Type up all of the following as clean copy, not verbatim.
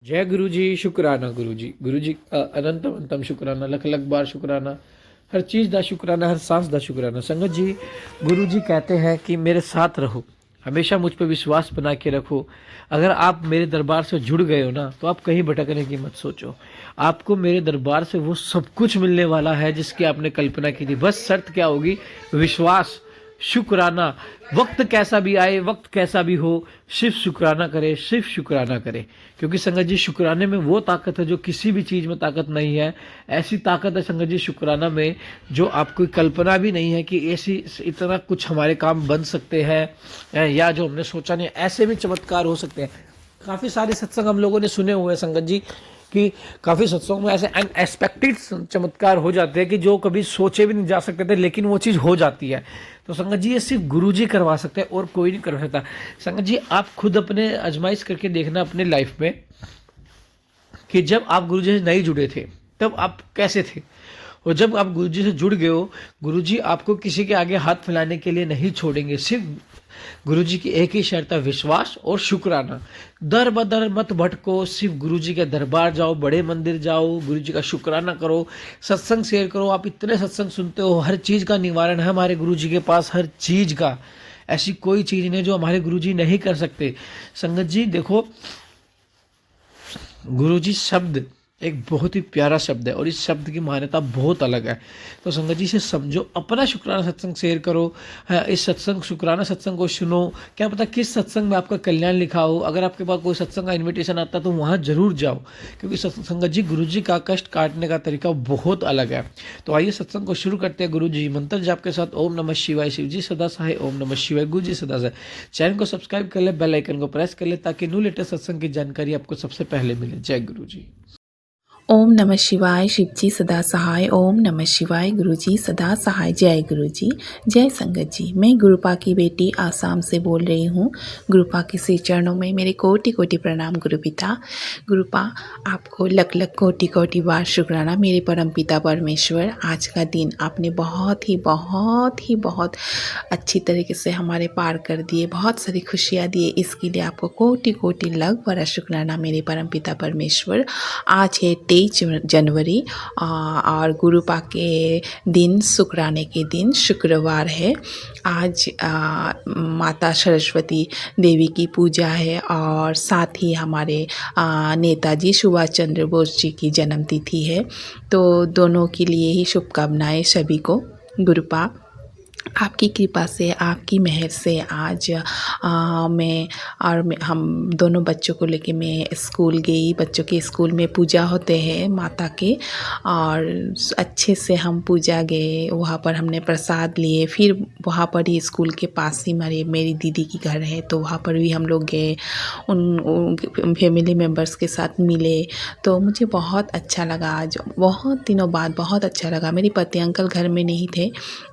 जय गुरु जी। शुक्राना गुरु जी। गुरु जी अनंतम अनंतम शुक्राना, लख लख बार शुक्राना, हर चीज़ का शुक्राना, हर सांस का शुक्राना। संगत जी, गुरु जी कहते हैं कि मेरे साथ रहो, हमेशा मुझ पर विश्वास बना के रखो। अगर आप मेरे दरबार से जुड़ गए हो ना, तो आप कहीं भटकने की मत सोचो। आपको मेरे दरबार से वो सब कुछ मिलने वाला है जिसकी आपने कल्पना की थी। बस शर्त क्या होगी? विश्वास, शुक्राना। वक्त कैसा भी आए, वक्त कैसा भी हो, सिर्फ शुक्राना करे, सिर्फ शुक्राना करे। क्योंकि संगत जी, शुक्राने में वो ताकत है जो किसी भी चीज़ में ताकत नहीं है। ऐसी ताकत है संगत जी शुक्राना में, जो आपको कल्पना भी नहीं है कि ऐसी इतना कुछ हमारे काम बन सकते हैं, या जो हमने सोचा नहीं, ऐसे भी चमत्कार हो सकते हैं। काफ़ी सारे सत्संग हम लोगों ने सुने हुए हैं संगत जी, कि काफ़ी सत्संगों में ऐसे अनएक्सपेक्टेड चमत्कार हो जाते हैं कि जो कभी सोचे भी नहीं जा सकते थे, लेकिन वो चीज़ हो जाती है। तो संगत जी, ये सिर्फ गुरु जी करवा सकते हैं और कोई नहीं कर सकता। संगत जी, आप खुद अपने आजमाइश करके देखना अपने लाइफ में कि जब आप गुरु जी से नहीं जुड़े थे तब आप कैसे थे, और जब आप गुरु जी से जुड़ गए हो, गुरु जी आपको किसी के आगे हाथ फैलाने के लिए नहीं छोड़ेंगे। सिर्फ गुरु जी की एक ही शर्त है, विश्वास और शुक्राना। दर बदर मत भटको, सिर्फ गुरु जी के दरबार जाओ, बड़े मंदिर जाओ, गुरु जी का शुक्राना करो, सत्संग शेयर करो। आप इतने सत्संग सुनते हो, हर चीज़ का निवारण है हमारे गुरु जी के पास, हर चीज़ का। ऐसी कोई चीज़ नहीं जो हमारे गुरु जी नहीं कर सकते। संगत जी देखो, गुरु जी शब्द एक बहुत ही प्यारा शब्द है और इस शब्द की मान्यता बहुत अलग है। तो संगत जी से समझो, अपना शुक्राना सत्संग शेयर करो, इस सत्संग शुक्राना सत्संग को सुनो। क्या पता किस सत्संग में आपका कल्याण लिखा हो। अगर आपके पास कोई सत्संग का इनविटेशन आता है तो वहाँ जरूर जाओ, क्योंकि संगत जी गुरु जी का कष्ट काटने का तरीका बहुत अलग है। तो आइए सत्संग को शुरू करते हैं गुरु जी मंत्र जाप के साथ। ओम नमः शिवाय। शिव जी सदा सहाय। ओम नमः शिवाय। गुरु जी सदा सहाय। चैनल को सब्सक्राइब कर ले, बेल आइकन को प्रेस कर ले, ताकि न्यू लेटेस्ट सत्संग की जानकारी आपको सबसे पहले मिले। जय गुरु जी। ओम नमः शिवाय। शिवजी सदा सहाय। ओम नमः शिवाय। गुरुजी सदा सहाय। जय गुरुजी। जय संगत जी। मैं गुरुपा की बेटी आसाम से बोल रही हूँ। गुरुपा के श्री चरणों में मेरे कोटि कोटि प्रणाम गुरु पिता। गुरुपा, आपको लख लख कोटि कोटि बार शुक्राना मेरे परम पिता परमेश्वर। आज का दिन आपने बहुत अच्छी तरीके से हमारे पार कर दिए, बहुत सारी खुशियाँ दिए, इसके लिए आपको कोटि कोटि लाख बार शुक्राना मेरे परम पिता परमेश्वर। आज है 23 जनवरी और गुरुपा के दिन, शुक्राने के दिन, शुक्रवार है। आज माता सरस्वती देवी की पूजा है और साथ ही हमारे नेताजी सुभाष चंद्र बोस जी की जन्मतिथि है। तो दोनों के लिए ही शुभकामनाएं सभी को। गुरुपा, आपकी कृपा से, आपकी मेहर से आज हम दोनों बच्चों को लेके मैं स्कूल गई। बच्चों के स्कूल में पूजा होते हैं माता के, और अच्छे से हम पूजा गए। वहाँ पर हमने प्रसाद लिए। फिर वहाँ पर ही स्कूल के पास ही मेरी दीदी की घर है, तो वहाँ पर भी हम लोग गए, उन फैमिली मेम्बर्स के साथ मिले। तो मुझे बहुत अच्छा लगा। आज बहुत दिनों बाद बहुत अच्छा लगा। मेरे पति अंकल घर में नहीं थे।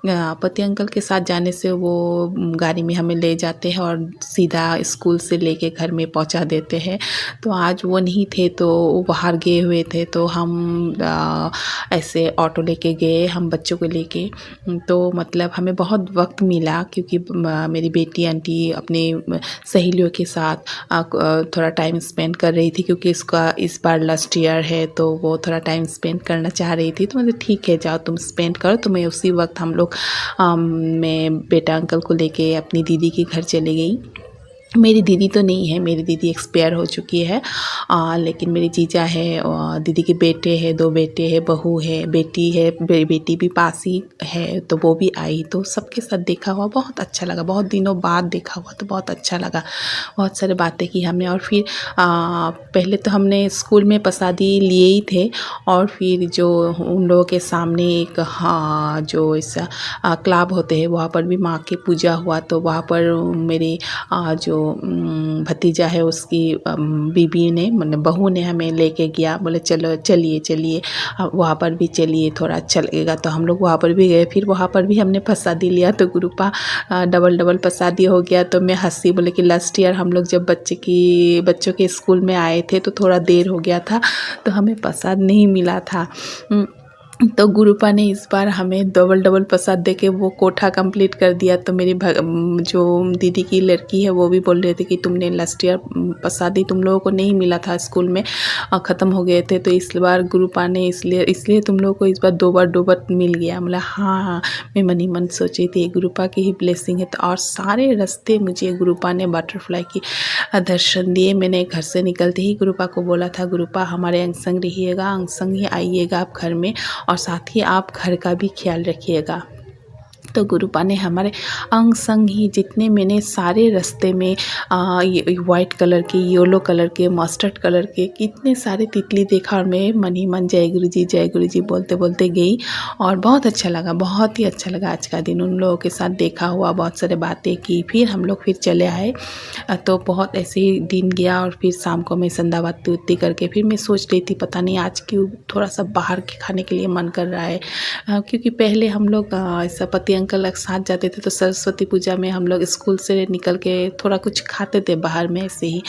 पति अंकल के साथ जाने से वो गाड़ी में हमें ले जाते हैं और सीधा स्कूल से लेके घर में पहुंचा देते हैं। तो आज वो नहीं थे, तो वो बाहर गए हुए थे, तो हम ऐसे ऑटो लेके गए हम बच्चों को लेके। तो मतलब हमें बहुत वक्त मिला, क्योंकि मेरी बेटी आंटी अपने सहेलियों के साथ थोड़ा टाइम स्पेंड कर रही थी, क्योंकि इसका इस बार लास्ट ईयर है, तो वो थोड़ा टाइम स्पेंड करना चाह रही थी। तो मतलब ठीक है, जाओ तुम स्पेंड करो। तो मैं उसी वक्त हम लोग मैं बेटा अंकल को लेके अपनी दीदी के घर चली गई। मेरी दीदी तो नहीं है, मेरी दीदी एक्सपायर हो चुकी है, लेकिन मेरी जीजा है, दीदी के बेटे हैं, 2 बेटे हैं, बहू है, बेटी है, बेटी भी पास ही है, तो वो भी आई। तो सबके साथ देखा हुआ बहुत अच्छा लगा। बहुत दिनों बाद देखा हुआ तो बहुत अच्छा लगा। बहुत सारी बातें की हमने। और फिर पहले तो हमने स्कूल में प्रसादी लिए ही थे, और फिर जो उन लोगों के सामने एक जो ऐसा क्लब होते हैं, वहाँ पर भी माँ की पूजा हुआ। तो वहाँ पर मेरी जो भतीजा है उसकी बीबी ने, मतलब बहू ने हमें लेके गया, बोले चलो चलिए वहाँ पर भी चलिए, थोड़ा अच्छा लगेगा। तो हम लोग वहाँ पर भी गए। फिर वहाँ पर भी हमने प्रसादी लिया, तो गुरुपा डबल प्रसादी हो गया। तो मैं हंसी, बोले कि लास्ट ईयर हम लोग जब बच्चों के स्कूल में आए थे तो थोड़ा देर हो गया था, तो हमें प्रसाद नहीं मिला था। तो गुरुपा ने इस बार हमें डबल डबल प्रसाद दे के वो कोठा कंप्लीट कर दिया। तो मेरी जो दीदी की लड़की है वो भी बोल रहे थे कि तुमने लास्ट ईयर प्रसादी तुम लोगों को नहीं मिला था स्कूल में, ख़त्म हो गए थे, तो इस बार गुरुपा ने इसलिए तुम लोगों को इस बार दो बार मिल गया। मतलब हाँ हाँ, मैं मन ही मन सोची थी गुरुपा की ही ब्लेसिंग है। तो और सारे रास्ते मुझे गुरुपा ने बटरफ्लाई की दर्शन दिए। मैंने घर से निकलते ही गुरुपा को बोला था, गुरुपा हमारे अंग संग रहिएगा, अंग संग ही आइएगा आप घर में, और साथ ही आप घर का भी ख्याल रखिएगा। तो गुरुपा ने हमारे अंग संग ही जितने मैंने सारे रास्ते में वाइट कलर के, येलो कलर के, मस्टर्ड कलर के कितने सारे तितली देखा, और मैं मन ही मन जय गुरु जी बोलते बोलते गई। और बहुत अच्छा लगा, बहुत ही अच्छा लगा आज का दिन। उन लोगों के साथ देखा हुआ, बहुत सारे बातें की, फिर हम लोग फिर चले आए। तो बहुत ऐसे ही दिन गया। और फिर शाम को मैं संध्या बाती उतनी करके फिर मैं सोच रही थी पता नहीं आज क्यों थोड़ा सा बाहर के खाने के लिए मन कर रहा है। क्योंकि पहले हम लोग ऐसा पति अंकल एक साथ जाते थे तो सरस्वती पूजा में हम लोग स्कूल से निकल के थोड़ा कुछ खाते थे बाहर में ऐसे ही।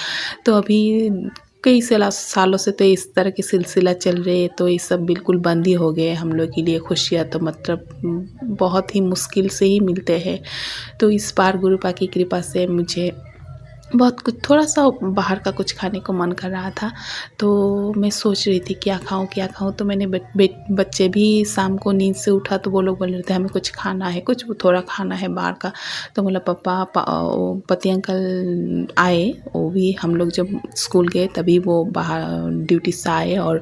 तो अभी कई सालों से तो इस तरह की सिलसिला चल रही है, तो ये सब बिल्कुल बंद ही हो गए हम लोग के लिए। खुशियाँ तो मतलब बहुत ही मुश्किल से ही मिलते हैं। तो इस बार गुरुपा की कृपा से मुझे बहुत कुछ थोड़ा सा बाहर का कुछ खाने को मन कर रहा था। तो मैं सोच रही थी क्या खाऊं। तो मैंने बच्चे भी शाम को नींद से उठा तो वो लोग बोल रहे थे हमें कुछ खाना है, कुछ थोड़ा खाना है बाहर का। तो बोला पति अंकल आए, वो भी हम लोग जब स्कूल गए तभी वो बाहर ड्यूटी से आए, और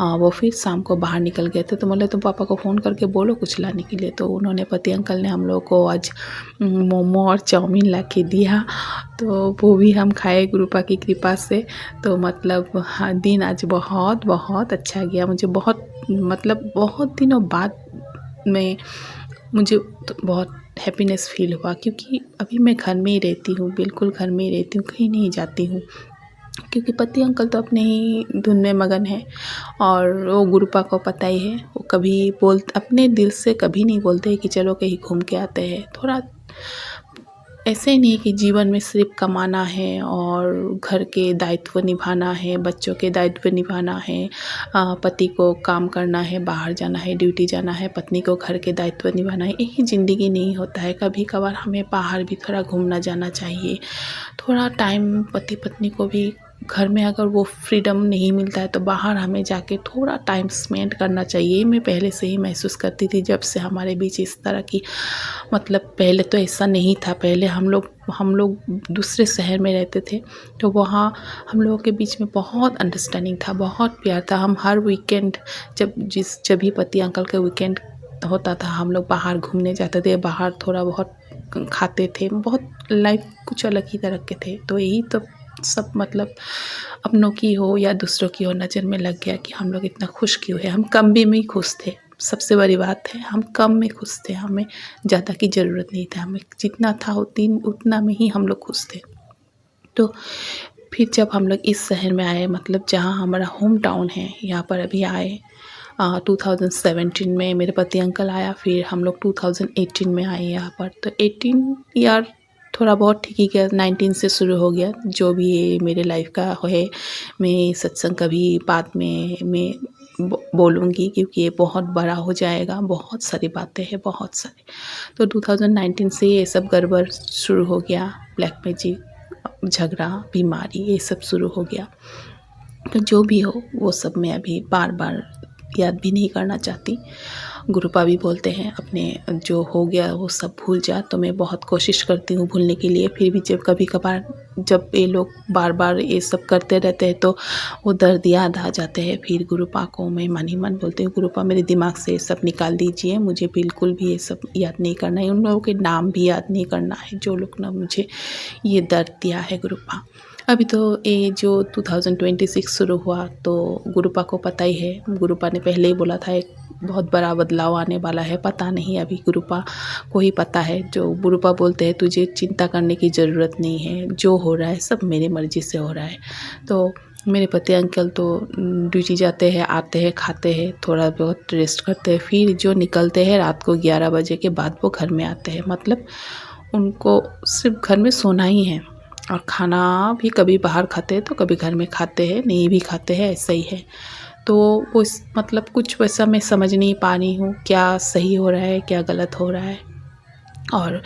वो फिर शाम को बाहर निकल गए थे। तो बोले तुम पापा को फ़ोन करके बोलो कुछ लाने के लिए। तो उन्होंने पति अंकल ने हम लोग को आज मोमो और चाउमीन ला के दिया। तो वो भी हम खाए गुरुपा की कृपा से। तो मतलब हाँ, दिन आज बहुत बहुत अच्छा गया। मुझे बहुत दिनों बाद में मुझे तो बहुत हैप्पीनेस फील हुआ, क्योंकि अभी मैं घर में ही रहती हूँ, बिल्कुल घर में ही रहती हूँ, कहीं नहीं जाती हूँ। क्योंकि पति अंकल तो अपने ही धुन में मगन है, और वो गुरुपा को पता ही है, वो कभी अपने दिल से कभी नहीं बोलते कि चलो कहीं घूम के आते हैं। थोड़ा ऐसे ही नहीं कि जीवन में सिर्फ कमाना है और घर के दायित्व निभाना है, बच्चों के दायित्व निभाना है, पति को काम करना है, बाहर जाना है, ड्यूटी जाना है, पत्नी को घर के दायित्व निभाना है। यही ज़िंदगी नहीं होता है। कभी कभार हमें बाहर भी थोड़ा घूमना जाना चाहिए। थोड़ा टाइम पति पत्नी को भी, घर में अगर वो फ्रीडम नहीं मिलता है तो बाहर हमें जाके थोड़ा टाइम स्पेंड करना चाहिए। मैं पहले से ही महसूस करती थी जब से हमारे बीच इस तरह की, मतलब पहले तो ऐसा नहीं था। पहले हम लोग दूसरे शहर में रहते थे, तो वहाँ हम लोगों के बीच में बहुत अंडरस्टैंडिंग था, बहुत प्यार था। हम हर वीकेंड जब भी पति अंकल का वीकेंड होता था हम लोग बाहर घूमने जाते थे, बाहर थोड़ा बहुत खाते थे। बहुत लाइफ कुछ अलग ही तरह के थे। तो यही तो सब मतलब अपनों की हो या दूसरों की हो, नज़र में लग गया कि हम लोग इतना खुश क्यों है। हम कम भी में ही खुश थे। सबसे बड़ी बात है हम कम में खुश थे, हमें ज़्यादा की ज़रूरत नहीं था। हमें जितना था उतना में ही हम लोग खुश थे। तो फिर जब हम लोग इस शहर में आए, मतलब जहाँ हमारा होम टाउन है, यहाँ पर अभी आए 2017 में मेरे पति अंकल आया। फिर हम लोग 2018 में आए यहाँ पर। तो 18 ईयर थोड़ा बहुत ठीक ही गया, 19 से शुरू हो गया। जो भी मेरे लाइफ का है, मैं सत्संग कभी बाद में मैं बोलूँगी, क्योंकि ये बहुत बड़ा हो जाएगा, बहुत सारी बातें हैं, बहुत सारी। तो 2019 से ये सब गड़बड़ शुरू हो गया, ब्लैक मैजिक, झगड़ा, बीमारी, ये सब शुरू हो गया। तो जो भी हो वो सब मैं अभी बार बार याद भी नहीं करना चाहती। गुरुपा भी बोलते हैं अपने जो हो गया वो सब भूल जा। तो मैं बहुत कोशिश करती हूँ भूलने के लिए। फिर भी जब कभी कभार जब ये लोग बार बार ये सब करते रहते हैं तो वो दर्द याद आ जाते हैं। फिर गुरुपा को मैं मन ही मन बोलती हूँ, गुरुपा मेरे दिमाग से ये सब निकाल दीजिए, मुझे बिल्कुल भी ये सब याद नहीं करना है। उन लोगों के नाम भी याद नहीं करना है जो लोग ने मुझे ये दर्द दिया है। गुरुपा अभी तो ये जो 2026 शुरू हुआ तो गुरुपा को पता ही है। गुरुपा ने पहले ही बोला था एक बहुत बड़ा बदलाव आने वाला है। पता नहीं अभी गुरुपा को ही पता है। जो गुरुपा बोलते हैं तुझे चिंता करने की ज़रूरत नहीं है, जो हो रहा है सब मेरी मर्ज़ी से हो रहा है। तो मेरे पति अंकल तो ड्यूटी जाते हैं, आते हैं, खाते हैं, थोड़ा बहुत रेस्ट करते हैं, फिर जो निकलते हैं रात को 11 बजे के बाद वो घर में आते हैं। मतलब उनको सिर्फ घर में सोना ही है, और खाना भी कभी बाहर खाते हैं तो कभी घर में खाते हैं, नहीं भी खाते हैं, ऐसा ही है। तो वो मतलब कुछ वैसा मैं समझ नहीं पा रही हूँ क्या सही हो रहा है क्या गलत हो रहा है। और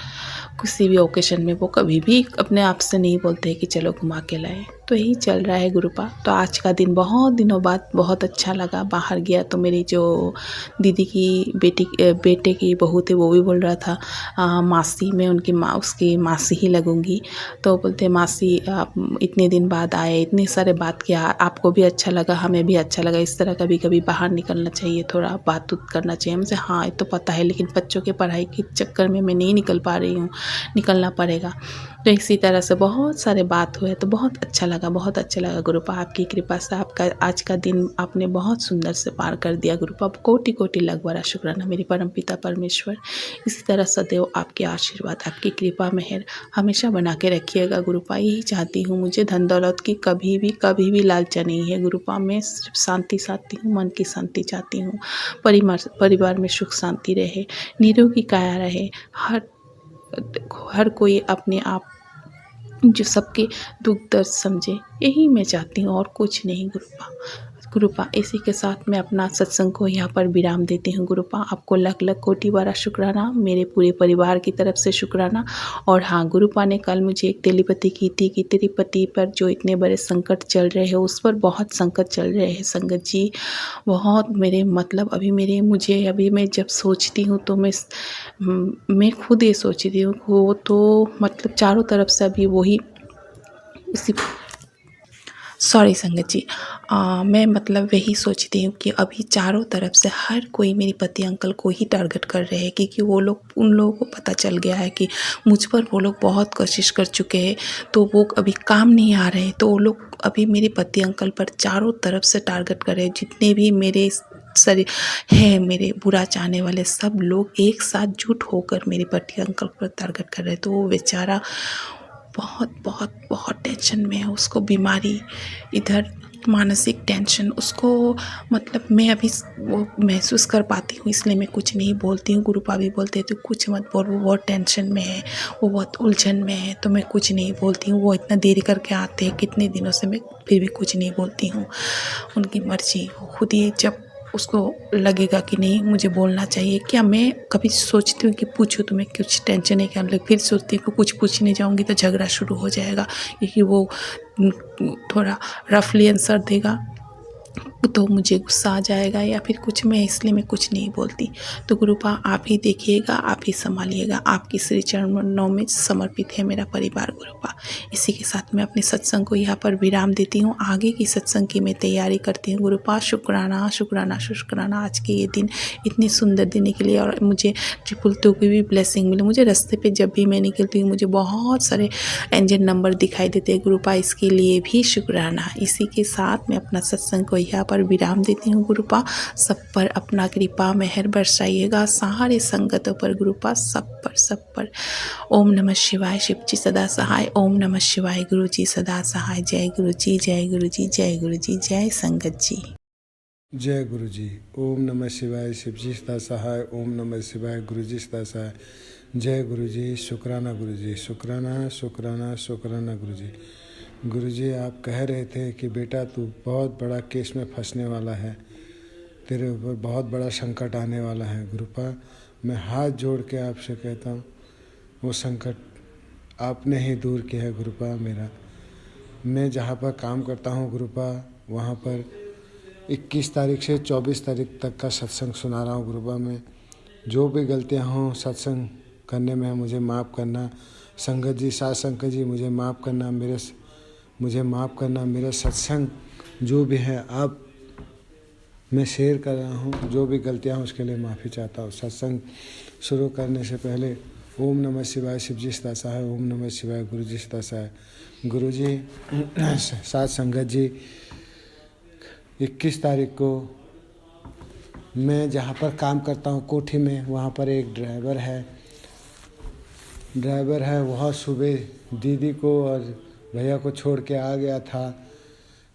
किसी भी ओकेशन में वो कभी भी अपने आप से नहीं बोलते कि चलो घुमा के लाए। तो यही चल रहा है गुरुपा। तो आज का दिन बहुत दिनों बाद बहुत अच्छा लगा। बाहर गया तो मेरी जो दीदी की बेटे की बहू थी वो भी बोल रहा था मासी, मैं उनकी माँ उसकी मासी ही लगूंगी। तो बोलते मासी आप इतने दिन बाद आए, इतने सारे बात किया, आपको भी अच्छा लगा हमें भी अच्छा लगा। इस तरह कभी कभी बाहर निकलना चाहिए, थोड़ा बात उत करना चाहिए। हमसे हाँ ये तो पता है, लेकिन बच्चों के पढ़ाई के चक्कर में मैं नहीं निकल पा रही हूँ, निकलना पड़ेगा। तो इसी तरह से बहुत सारे बात हुए तो बहुत अच्छा लगा गुरुपा। आपकी कृपा से आपका आज का दिन आपने बहुत सुंदर से पार कर दिया गुरुपा। कोटि कोटि लाख बड़ा शुक्राना मेरे परमपिता परमेश्वर। इसी तरह सदैव आपके आशीर्वाद आपकी कृपा मेहर हमेशा बना के रखिएगा गुरुपा। यही चाहती हूँ, मुझे धन दौलत की कभी भी लालचा नहीं है गुरुपा। मैं सिर्फ शांति चाहती हूँ, मन की शांति चाहती हूँ। परिवार में सुख शांति रहे, निरोगी काया रहे, हर कोई अपने आप जो सबके दुख दर्द समझे, यही मैं चाहती हूँ और कुछ नहीं गुरुपा। इसी के साथ मैं अपना सत्संग को यहाँ पर विराम देती हूँ गुरुपा। आपको लाख लाख कोटि बार शुक्राना, मेरे पूरे परिवार की तरफ से शुक्राना। और हाँ, गुरुपा ने कल मुझे एक टेलीपैथी की थी कि तेरी पति पर जो इतने बड़े संकट चल रहे हैं, उस पर बहुत संकट चल रहे हैं संगत जी। बहुत मेरे मतलब अभी मैं जब सोचती हूँ तो मैं खुद ये सोचती हूँ वो तो मतलब चारों तरफ से अभी वही उसी सॉरी संगत जी, मैं मतलब वही सोचती हूँ कि अभी चारों तरफ से हर कोई मेरे पति अंकल को ही टारगेट कर रहे हैं, क्योंकि वो लोग उन लोगों को पता चल गया है कि मुझ पर वो लोग बहुत कोशिश कर चुके हैं, तो वो अभी काम नहीं आ रहे। तो वो लोग अभी मेरे पति अंकल पर चारों तरफ से टारगेट कर रहे हैं। जितने भी मेरे सरी है मेरे बुरा चाहने वाले सब लोग एक साथ जुट होकर मेरे पति अंकल पर टारगेट कर रहे हैं। तो वो बेचारा बहुत बहुत बहुत टेंशन में है, उसको बीमारी, इधर मानसिक टेंशन उसको, मतलब मैं अभी वो महसूस कर पाती हूँ, इसलिए मैं कुछ नहीं बोलती हूँ। गुरुपा भी बोलते तो कुछ मत बोल, वो बहुत टेंशन में है, वो बहुत उलझन में है, तो मैं कुछ नहीं बोलती हूँ। वो इतना देरी करके आते हैं कितने दिनों से, मैं फिर भी कुछ नहीं बोलती हूँ। उनकी मर्जी, वो खुद ही जब उसको लगेगा कि नहीं मुझे बोलना चाहिए। क्या मैं कभी सोचती हूँ कि पूछूँ तुम्हें कुछ टेंशन है क्या, लेकिन फिर सोचती हूँ कि कुछ पूछने जाऊँगी तो झगड़ा शुरू हो जाएगा, क्योंकि वो थोड़ा रफली आंसर देगा तो मुझे गुस्सा आ जाएगा या फिर कुछ, इसलिए मैं कुछ नहीं बोलती। तो गुरुपा आप ही देखिएगा, आप ही संभालिएगा, आपकी श्री चरणों में समर्पित है मेरा परिवार गुरुपा। इसी के साथ मैं अपने सत्संग को यहाँ पर विराम देती हूँ। आगे की सत्संग की मैं तैयारी करती हूँ गुरुपा। शुक्राना शुक्राना शुक्राना आज के ये दिन, इतनी सुंदर देने के लिए, और मुझे 222 की भी ब्लेसिंग मिले। मुझे रास्ते पे जब भी मैं निकलती हूँ मुझे बहुत सारे एंजल नंबर दिखाई देते हैं गुरुपा, इसके लिए भी शुक्राना। इसी के साथ मैं अपना सत्संग को यहाँ पर विराम देती हूँ गुरुपा। सब पर अपना कृपा मेहर बरसाइएगा, सारे संगतों पर गुरुपा, सब पर। ओम नमः शिवाय, शिव जी सदा सहाय। ओम नमः शिवाय, गुरु जी सदा सहाय। जय गुरु जी, जय गुरु जी, जय गुरु जी, जय संगत जी। जय गुरु जी। ओम नमः शिवाय, शिव जी सदा सहाय। ओम नमः शिवाय, गुरु जी सदा सहाय। जय गुरु जी। शुक्राना गुरु जी, शुक्राना शुक्राना शुक्राना गुरु जी। गुरु जी आप कह रहे थे कि बेटा तू बहुत बड़ा केस में फंसने वाला है, तेरे ऊपर बहुत बड़ा संकट आने वाला है। गुरुपा मैं हाथ जोड़ के आपसे कहता हूँ वो संकट आपने ही दूर किया है गुरुपा मेरा। मैं जहाँ पर काम करता हूँ गुरुपा, वहाँ पर 21 तारीख से 24 तारीख तक का सत्संग सुना रहा हूँ गुरुपा। मैं जो भी गलतियाँ हों सत्संग करने में मुझे माफ़ करना। संगत जी, साथ संगत जी मुझे माफ़ करना, मुझे माफ़ करना। मेरा सत्संग जो भी है आप मैं शेयर कर रहा हूँ, जो भी गलतियाँ हैं उसके लिए माफ़ी चाहता हूँ। सत्संग शुरू करने से पहले ओम नमः शिवाय, शिव जी सदा सहाय। ओम नमः शिवाय, गुरु जी सदा सहाय। गुरु जी, साथ संगत जी, 21 तारीख को मैं जहाँ पर काम करता हूँ कोठी में, वहाँ पर एक ड्राइवर है। वह सुबह दीदी को और भैया को छोड़ के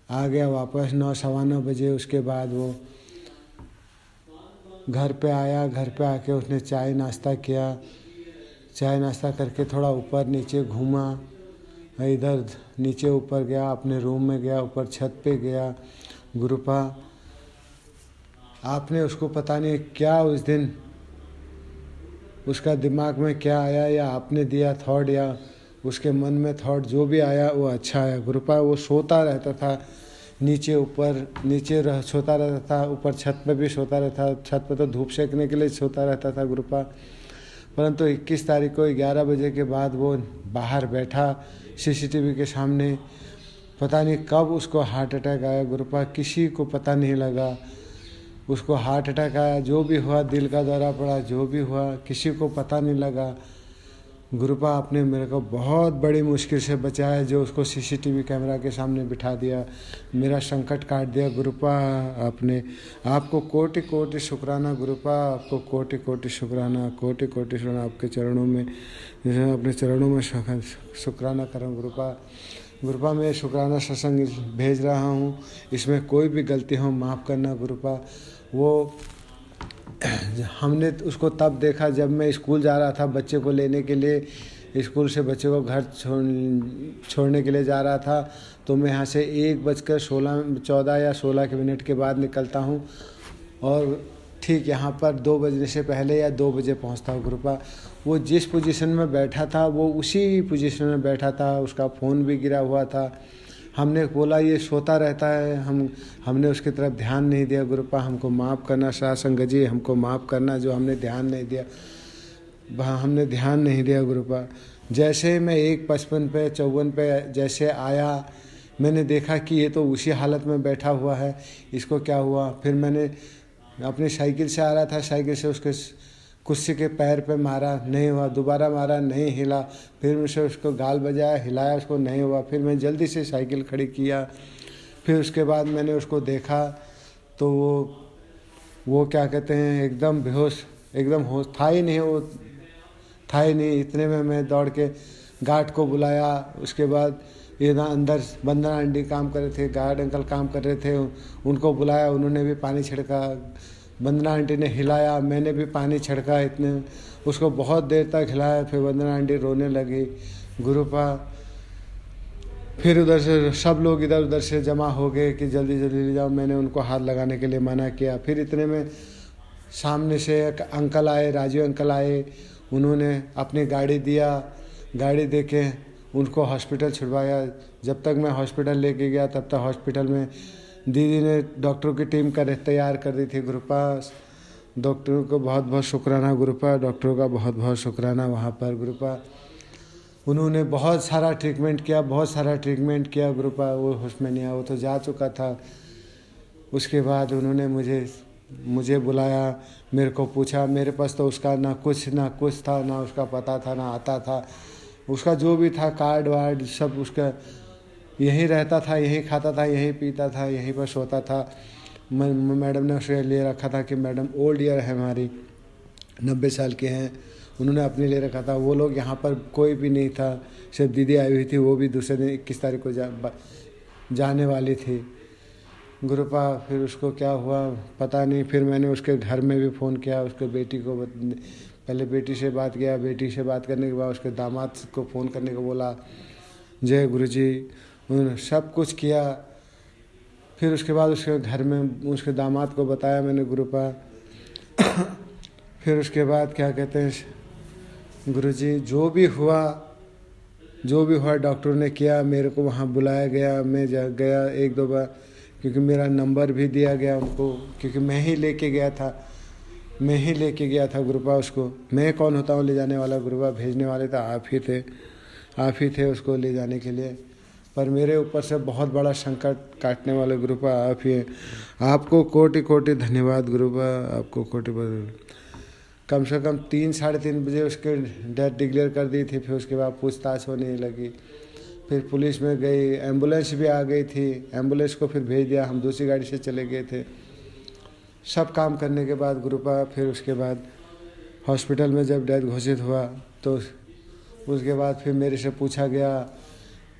आ गया वापस 9 सवा 9 बजे। उसके बाद वो घर पे आया। घर पे आके उसने चाय नाश्ता किया। चाय नाश्ता करके थोड़ा ऊपर नीचे घूमा, इधर नीचे ऊपर गया, अपने रूम में गया, ऊपर छत पे गया गुरुपा। आपने उसको पता नहीं क्या उस दिन उसका दिमाग में क्या आया, या आपने दिया थॉट, या उसके मन में थॉट जो भी आया वो अच्छा आया। गुरुपा वो सोता रहता था, नीचे ऊपर नीचे सोता रहता था, ऊपर छत पे भी सोता रहता, छत पे तो धूप सेकने के लिए सोता रहता था गुरुपा। परंतु 21 तारीख को 11 बजे के बाद वो बाहर बैठा सीसीटीवी के सामने। पता नहीं कब उसको हार्ट अटैक आया गुरुपा, किसी को पता नहीं लगा उसको हार्ट अटैक आया। जो भी हुआ, दिल का दौरा पड़ा, जो भी हुआ किसी को पता नहीं लगा। गुरुपा आपने मेरे को बहुत बड़ी मुश्किल से बचाया, जो उसको सीसीटीवी कैमरा के सामने बिठा दिया, मेरा संकट काट दिया गुरुपा आपने। आपको कोटि कोटि शुक्राना गुरुपा, आपको कोटि कोटि शुक्राना, कोटि कोटि शुक्राना। आपके चरणों में, जैसे अपने चरणों में शुक्राना करूँ गुरुपा। गुरुपा मैं शुक्राना सत्संग भेज रहा हूँ, इसमें कोई भी गलती हो माफ़ करना गुरुपा। वो हमने उसको तब देखा जब मैं स्कूल जा रहा था बच्चे को लेने के लिए, स्कूल से बच्चे को घर छोड़ने के लिए जा रहा था। तो मैं यहाँ से 1:14 या 16 के मिनट के बाद निकलता हूँ और ठीक यहाँ पर 2 बजने से पहले या 2 बजे पहुँचता हूँ गुरुपा। वो जिस पोजीशन में बैठा था वो उसी पोजीशन में बैठा था, उसका फ़ोन भी गिरा हुआ था। हमने बोला ये सोता रहता है, हमने उसकी तरफ ध्यान नहीं दिया गुरुपा। हमको माफ़ करना साध संगत जी, हमको माफ़ करना जो हमने ध्यान नहीं दिया, हमने ध्यान नहीं दिया गुरुपा। जैसे मैं 1:55 पे 54 पे जैसे आया, मैंने देखा कि ये तो उसी हालत में बैठा हुआ है, इसको क्या हुआ। फिर मैंने अपनी साइकिल से आ रहा था, साइकिल से उसके कुर्सी के पैर पे मारा, नहीं हुआ। दोबारा मारा, नहीं हिला। फिर मुझे उसको गाल बजाया, हिलाया, उसको नहीं हुआ। फिर मैं जल्दी से साइकिल खड़ी किया। फिर उसके बाद मैंने उसको देखा तो वो क्या कहते हैं, एकदम बेहोश, एकदम होश था ही नहीं, वो था ही नहीं। इतने में मैं दौड़ के गार्ड को बुलाया। उसके बाद इधर अंदर बंदना आंटी काम कर रहे थे, गार्ड अंकल काम कर रहे थे, उनको बुलाया। उन्होंने भी पानी छिड़का, वंदना आंटी ने हिलाया, मैंने भी पानी छिड़का। इतने उसको बहुत देर तक हिलाया। फिर वंदना आंटी रोने लगी गुरुपा। फिर उधर से सब लोग इधर उधर से जमा हो गए कि जल्दी जल्दी ले जाओ। मैंने उनको हाथ लगाने के लिए मना किया। फिर इतने में सामने से एक अंकल आए, राजू अंकल आए। उन्होंने अपनी गाड़ी दिया, गाड़ी दे के उनको हॉस्पिटल छुड़वाया। जब तक मैं हॉस्पिटल लेके गया तब तक हॉस्पिटल में दीदी ने डॉक्टरों की टीम तैयार कर दी थी गुरुपा। डॉक्टरों को बहुत बहुत शुक्राना गुरुपा, डॉक्टरों का बहुत बहुत शुक्राना वहाँ पर गुरुपा। उन्होंने बहुत सारा ट्रीटमेंट किया, बहुत सारा ट्रीटमेंट किया गुरुपा। वो होश में नहीं आया, वो तो जा चुका था। उसके बाद उन्होंने मुझे बुलाया, मेरे को पूछा। मेरे पास तो उसका ना कुछ था, ना उसका पता था, ना आता था। उसका जो भी था कार्ड वार्ड सब उसका यहीं रहता था, यहीं खाता था, यहीं पीता था, यहीं पर सोता था। मैडम ने उसे ले रखा था कि मैडम ओल्ड ईयर है हमारी, 90 साल के हैं, उन्होंने अपने ले रखा था। वो लोग यहाँ पर कोई भी नहीं था, सिर्फ दीदी आई हुई थी, वो भी दूसरे दिन 21 तारीख को जाने वाली थी गुरुपा। फिर उसको क्या हुआ पता नहीं। फिर मैंने उसके घर में भी फ़ोन किया, उसके बेटी को पहले बेटी से बात किया। बेटी से बात करने के बाद उसके दामाद को फ़ोन करने को बोला। जय गुरुजी, उन्होंने सब कुछ किया। फिर उसके बाद उसके घर में उसके दामाद को बताया मैंने गुरुपा। फिर उसके बाद क्या कहते हैं गुरुजी, जो भी हुआ डॉक्टर ने किया। मेरे को वहाँ बुलाया गया, मैं गया 1-2 बार, क्योंकि मेरा नंबर भी दिया गया उनको, क्योंकि मैं ही लेके गया था गुरुपा उसको। मैं कौन होता हूँ ले जाने वाला गुरुपा, भेजने वाले तो आप ही थे उसको ले जाने के लिए। पर मेरे ऊपर से बहुत बड़ा संकट काटने वाले गुरुपा आप ही हैं। आपको कोटि कोटि धन्यवाद गुरुपा, आपको कोटि कम से कम 3-3:30 बजे उसके डेथ डिक्लेयर कर दी थी। फिर उसके बाद पूछताछ होने लगी। फिर पुलिस में गई, एम्बुलेंस भी आ गई थी, एम्बुलेंस को फिर भेज दिया। हम दूसरी गाड़ी से चले गए थे। सब काम करने के बाद गुरुपा फिर उसके बाद हॉस्पिटल में जब डेथ घोषित हुआ तो उसके बाद फिर मेरे से पूछा गया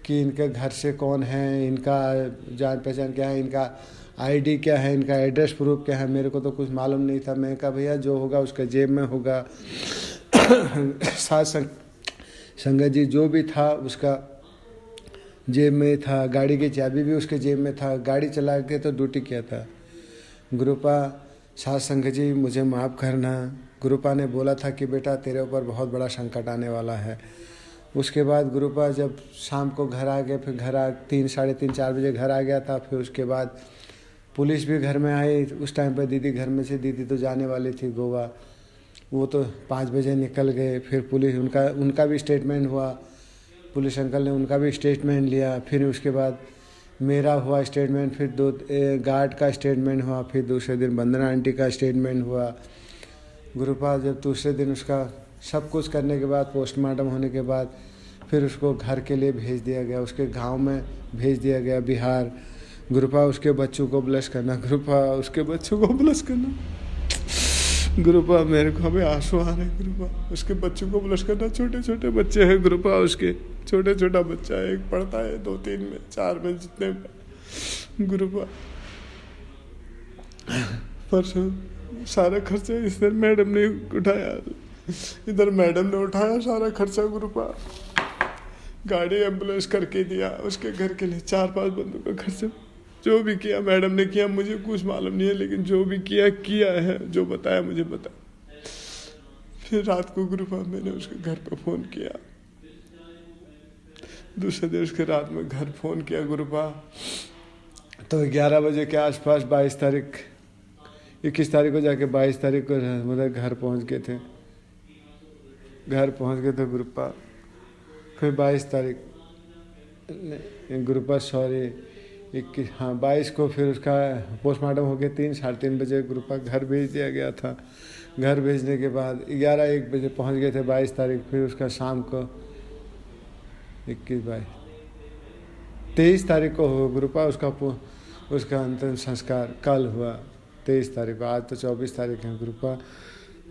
कि इनके घर से कौन है, इनका जान पहचान क्या है, इनका आईडी क्या है, इनका एड्रेस प्रूफ क्या है। मेरे को तो कुछ मालूम नहीं था। मैं कहा भैया जो होगा उसका जेब में होगा। साथ संगत जी जो भी था उसका जेब में था। गाड़ी की चाबी भी उसके जेब में था। गाड़ी चला के तो ड्यूटी किया था गुरुपा। साध संगत जी मुझे माफ़ करना। गुरुपा ने बोला था कि बेटा तेरे ऊपर बहुत बड़ा संकट आने वाला है। उसके बाद गुरुपा जब शाम को घर आ गए, फिर घर 3, 3:30, 4 बजे घर आ गया था। फिर उसके बाद पुलिस भी घर में आई। उस टाइम पर दीदी घर में से, दीदी तो जाने वाली थी गोवा, वो तो 5 बजे निकल गए। फिर पुलिस उनका भी स्टेटमेंट हुआ, पुलिस अंकल ने उनका भी स्टेटमेंट लिया। फिर उसके बाद मेरा हुआ स्टेटमेंट, फिर 2 गार्ड का स्टेटमेंट हुआ, फिर दूसरे दिन वंदना आंटी का स्टेटमेंट हुआ। गुरुपा जब दूसरे दिन उसका सब कुछ करने के बाद, पोस्टमार्टम होने के बाद, फिर उसको घर के लिए भेज दिया गया, उसके गांव में भेज दिया गया बिहार। गुरुपा उसके बच्चों को ब्लेस करना, गुरुपा उसके बच्चों को ब्लेस करना। गुरुपा मेरे को अभी आंसू आ रहे हैं। गुरुपा उसके बच्चों को ब्लेस करना। छोटे छोटे बच्चे हैं गुरुपा, उसके छोटा बच्चा है, एक पढ़ता है 2, 3 में, 4 में, जितने में। गुरुपा परसों सारा खर्चा इधर मैडम ने उठाया, इधर मैडम ने उठाया सारा खर्चा। गुरुपा गाड़ी एम्बुलेंस करके दिया उसके घर के लिए, 4-5 बंदों का खर्चा। जो भी किया मैडम ने किया, मुझे कुछ मालूम नहीं है, लेकिन जो भी किया है, जो बताया मुझे बताया। फिर रात को गुरुपा मैंने उसके घर पर फ़ोन किया, दूसरे दिन उसके रात में घर फ़ोन किया गुरुपा, तो 11 बजे के आसपास 21 तारीख को जाके 22 तारीख को मतलब घर पहुंच गए थे। गुरुपा। फिर 22 तारीख गुरुपा 22 को फिर उसका पोस्टमार्टम हो गया। 3, 3:30 बजे गुरुपा घर भेज दिया गया था। घर भेजने के बाद 11-1 बजे पहुंच गए थे 22 तारीख। फिर उसका शाम को 23 तारीख को हो गुरुपा उसका अंतिम संस्कार कल हुआ 23 तारीख को। आज तो 24 तारीख है गुरुपा।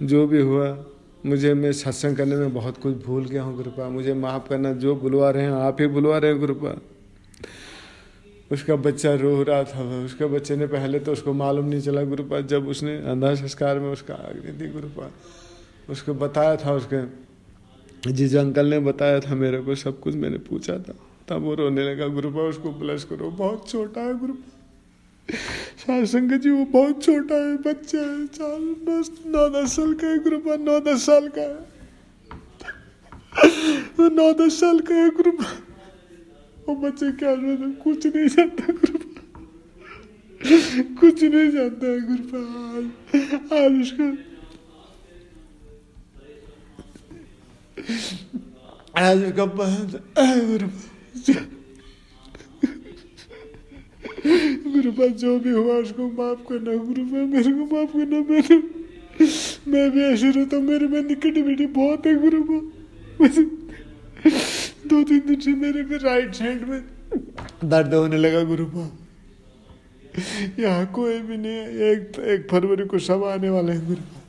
जो भी हुआ मैं सत्संग करने में बहुत कुछ भूल गया हूँ गुरुपा, मुझे माफ़ करना। जो बुलवा रहे हैं आप ही बुलवा रहे हैं गुरुपा। उसका बच्चा रो रहा था, उसके बच्चे ने पहले तो उसको मालूम नहीं चला गुरुपा, जब उसने अंधा संस्कार में उसका आज्ञा दी गुरुपा, उसको बताया था, उसके जीजा अंकल ने बताया था मेरे को, सब कुछ मैंने पूछा था, तब वो रोने लगा गुरुपा। उसको ब्लेस करो, बहुत छोटा है गुरुपा। साध संगत जी वो बहुत छोटा है, बच्चा है, 9-10 साल का है गुरुपा, 9-10 साल का है, 9-10 साल का है गुरुपा। वो बच्चे क्या कुछ नहीं जानता गुरुपा, कुछ नहीं जानता है गुरुपा। आज उसका गुरुपा जो भी हुआ उसको माफ करना गुरुपा, मेरे को माफ करना। मैं भी ऐसे रहता हूँ, मेरे में निगेटिविटी बहुत है गुरुपा। 2-3 दिन से मेरे भी राइट साइड में दर्द होने लगा गुरुपा। यहाँ कोई भी नहीं है, 1 फरवरी को सब आने वाले हैं गुरुपा।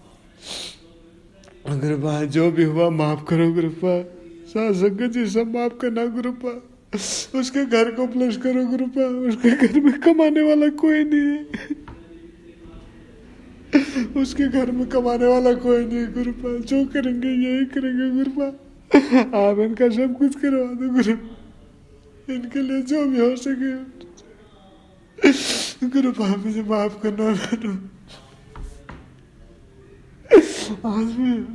गुरुपा जो भी हुआ माफ करो गुरुपा, साध संगत जी सब माफ करना गुरुपा। उसके घर को ब्लेस करो गुरुपा, उसके घर में कमाने वाला कोई नहीं है, उसके घर में कमाने वाला कोई नहीं गुरुपा। जो करेंगे यही करेंगे गुरुपा। आप इनका सब कुछ करवा दो गुरु, इनके लिए जो भी हो सके गुरुपा, मुझे माफ करना। आज में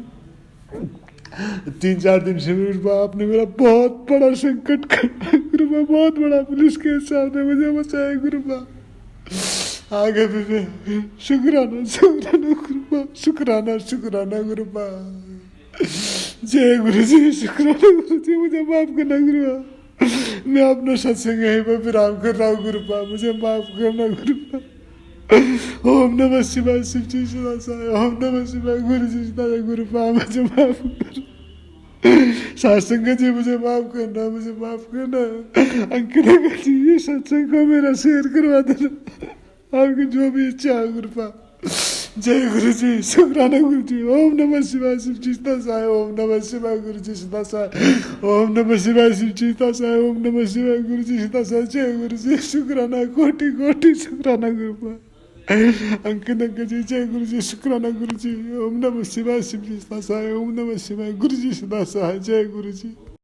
3-4 दिन से गुरुपा आपने मेरा बहुत बड़ा संकट काटा गुरुपा, बहुत बड़ा पुलिस के सामने मुझे बचाया गुरुपा। आगे भी शुक्राना गुरुपा, शुक्राना गुरुपा। जय गुरु जी, शुक्राना गुरु जी, मुझे माफ करना गुरुपा। मैं अपना सत्संग यहीं पर विराम कर रहा हूँ गुरुपा, मुझे माफ करना गुरुपा। ओम नमः शिवाय, शिव जी सदा साई। ओम नमः शिवाय, गुरु जी सदा गुरुपा, मुझे माफ करो। साध संगत जी मुझे माफ करना, मुझे माफ करना। अंकिता जी ये सत्संग को मेरा शेयर करवा देना, आपकी जो भी इच्छा है गुरुपा। जय गुरु जी, शुक्राना गुरु जी। ओम नमः शिवाय, शिव जी सदा साई। ओम नमः शिवाय, गुरु जी सदा साई। ओम नमः शिवाय, शिव जी सदा साई। ओम नमः शिवाय, गुरु जी सदा साई। जय गुरु जी, शुक्राना, कोटि शुक्राना गुरुपा। अंकित जी, जय गुरु जी, शुक्राना गुरु जी। ओम नमः शिवाय, शिव जी सदा साई। ओम नमः शिवाय, गुरु जी सदा साई। जय गुरु जी।